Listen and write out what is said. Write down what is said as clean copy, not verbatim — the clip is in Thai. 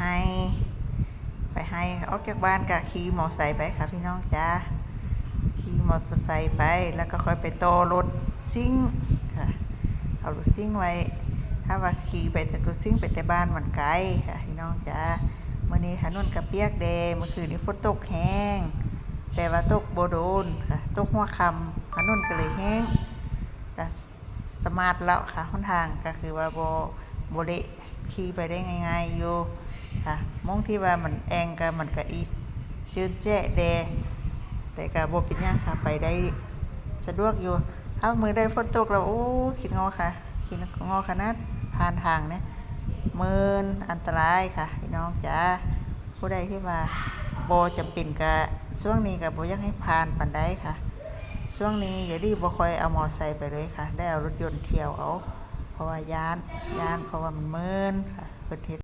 ให้ออกจากบ้านก็ขี่มอไซค์ไปค่ะพี่น้องจ้าขี่มอเตอร์ไซค์ไปแล้วก็ค่อยไปต่อรถซิ่งค่ะเอารถซิ่งไว้ถ้าว่าขี่ไปแต่รถซิ่งไปแต่บ้านมันไกลค่ะพี่น้องจ้ามื้อนี้ถนนกระเปียกแดงเมื่อคืนนี้ฝนตกแห้งแต่ว่าตกบ่โดนค่ะตกหัวค่ำถนนก็เลยแห้งก็สมาร์ทแล้วค่ะหนทางก็คือว่าบ่เละขี่ไปได้ง่ายๆอยู่ค่ะมองที่ว่ามันแองก็มันก็อีจืดแจ้แดแต่ก็บ่เป็นหยังค่ะไปได้สะดวกอยู่ถ้ามือได้ฝนตกแล้วโอ้คิดงอค่ะคิดงอขนาดผ่านทางเนี่ยมืนอันตรายค่ะพี่น้องจ้าผู้ใดที่ว่าบ่จำเป็นก็ช่วงนี้ก็บ่อยากให้ผ่านปานใดค่ะช่วงนี้อย่าดีบ่ค่อยเอามอไซค์ไปเลยค่ะได้เอารถยนต์เที่ยวเอาเพราะว่าย้านเพราะว่ามันมืนค่ะเพิ่นเฮ็ด